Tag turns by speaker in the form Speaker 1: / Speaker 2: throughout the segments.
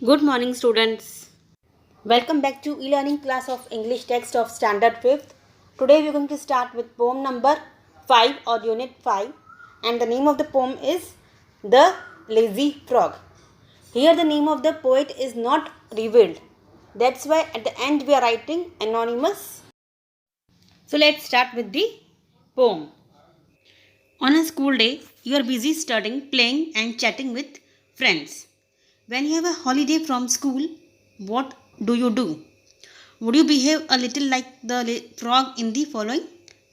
Speaker 1: Good morning, students. Welcome back to e-learning class of English text of Standard 5th. Today we are going to start with poem number 5 or unit 5, and the name of the poem is The Lazy Frog. Here the name of the poet is not revealed. That's why at the end we are writing anonymous. So let's start with the poem. On a school day, you are busy studying, playing and chatting with friends. When you have a holiday from school, what do you do? Would you behave a little like the frog in the following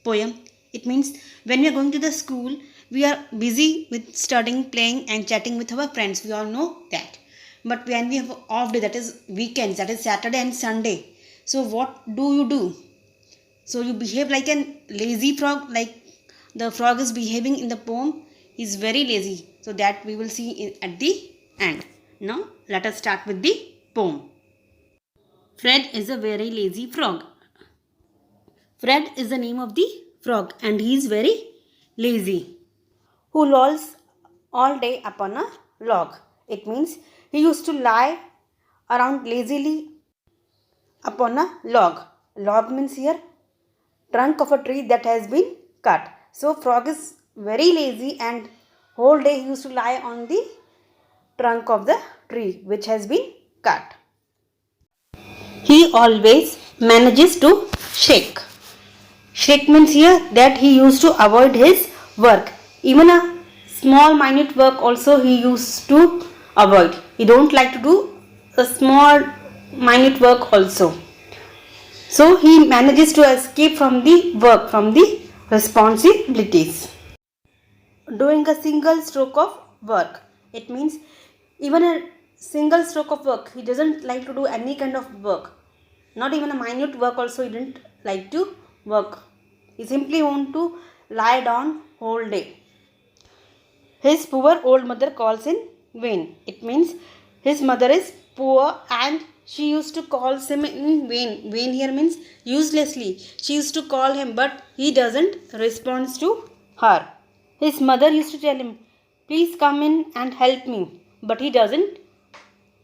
Speaker 1: poem? It means when we are going to the school, we are busy with studying, playing and chatting with our friends. We all know that. But when we have off day, that is weekends, that is Saturday and Sunday. So what do you do? So you behave like a lazy frog, like the frog is behaving in the poem. He is very lazy. So that we will see at the end. Now let us start with the poem. Fred is a very lazy frog. Fred is the name of the frog and he is very lazy. Who lolls all day upon a log. It means he used to lie around lazily upon a log. Log means here trunk of a tree that has been cut. So frog is very lazy and whole day he used to lie on the trunk of the tree which has been cut. He always manages to shake. Shake means here that he used to avoid his work. Even a small minute work also he used to avoid. He don't like to do a small minute work also. So he manages to escape from the work, from the responsibilities. Doing a single stroke of work. It means even a single stroke of work. He doesn't like to do any kind of work. Not even a minute work also he didn't like to work. He simply want to lie down whole day. His poor old mother calls in vain. It means his mother is poor and she used to call him in vain. Vain here means uselessly. She used to call him but he doesn't respond to her. His mother used to tell him, please come in and help me. But he doesn't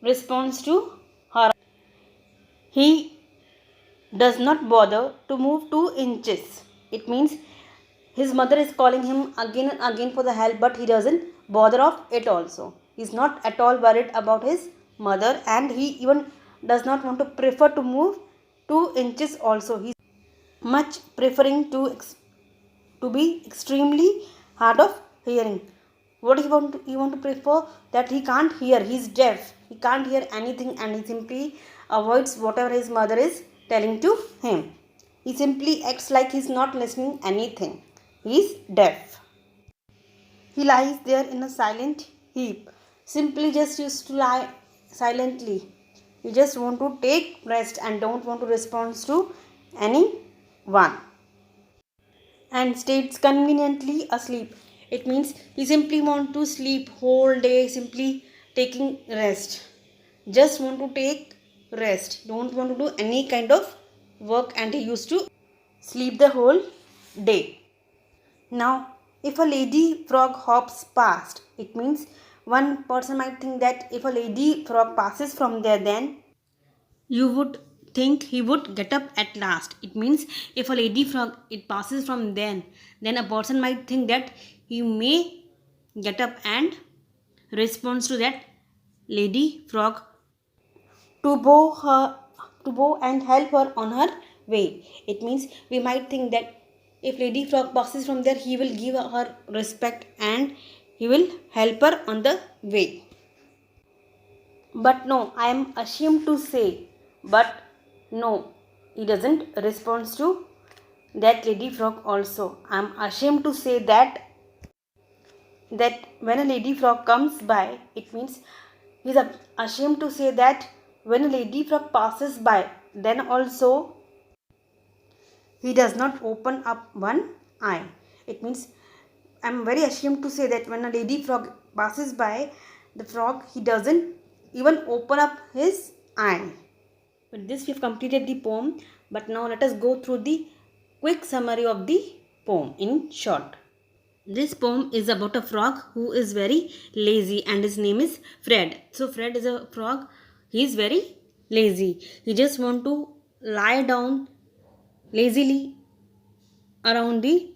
Speaker 1: respond to her. He does not bother to move 2 inches. It means his mother is calling him again and again for the help, but he doesn't bother of it also. He is not at all worried about his mother and he even does not want to prefer to move 2 inches also. He is much preferring to be extremely hard of hearing. What he want to prefer that he can't hear. He is deaf. He can't hear anything and he simply avoids whatever his mother is telling to him. He simply acts like he is not listening anything. He is deaf. He lies there in a silent heap. Simply just used to lie silently. He just want to take rest and don't want to respond to anyone. And stays conveniently asleep. It means he simply want to sleep whole day, simply taking rest. Just want to take rest. Don't want to do any kind of work and he used to sleep the whole day. Now, if a lady frog hops past, it means one person might think that if a lady frog passes from there, then you would think he would get up at last. It means if a lady frog it passes from then a person might think that he may get up and responds to that lady frog to bow and help her on her way. It means we might think that if lady frog passes from there, he will give her respect and he will help her on the way. But no, I am ashamed to say, but no, he doesn't respond to that lady frog also. I am ashamed to say that when a lady frog comes by, it means he is ashamed to say that when a lady frog passes by, then also he does not open up one eye. It means I am very ashamed to say that when a lady frog passes by, the frog he doesn't even open up his eye. With this we have completed the poem, but now let us go through the quick summary of the poem in short. This poem is about a frog who is very lazy and his name is Fred. So Fred is a frog he is very lazy. He just want to lie down lazily around the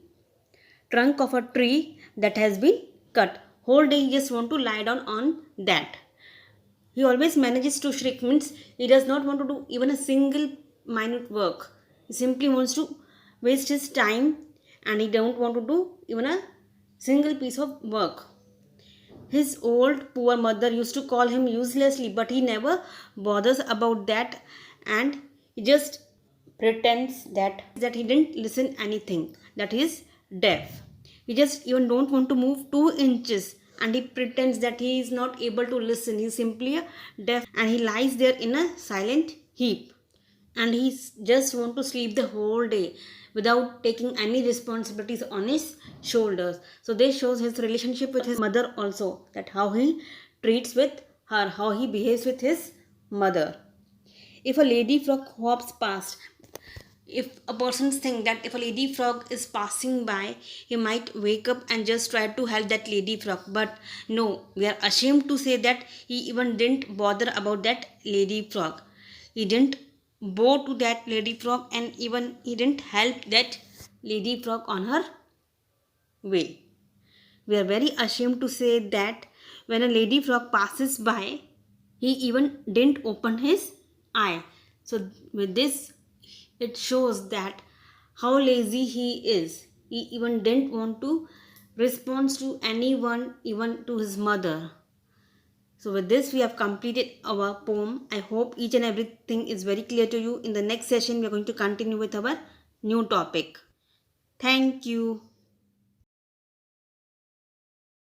Speaker 1: trunk of a tree that has been cut. Whole day he just want to lie down on that. He always manages to shriek, means he does not want to do even a single minute work. He simply wants to waste his time and he don't want to do even a single piece of work. His old poor mother used to call him uselessly, but he never bothers about that and he just pretends that he didn't listen anything, that he is deaf. He just even don't want to move 2 inches and he pretends that he is not able to listen. He is simply a deaf and he lies there in a silent heap and he just want to sleep the whole day without taking any responsibilities on his shoulders. So this shows his relationship with his mother also, that how he treats with her, how he behaves with his mother. If a lady frog hops past, if a person think that if a lady frog is passing by, he might wake up and just try to help that lady frog, but no, we are ashamed to say that he even didn't bother about that lady frog. He didn't bow to that lady frog and even he didn't help that lady frog on her way. We are very ashamed to say that when a lady frog passes by, he even didn't open his eye. So with this, it shows that how lazy he is. He even didn't want to respond to anyone, even to his mother. So with this, we have completed our poem. I hope each and everything is very clear to you. In the next session, we are going to continue with our new topic. Thank you.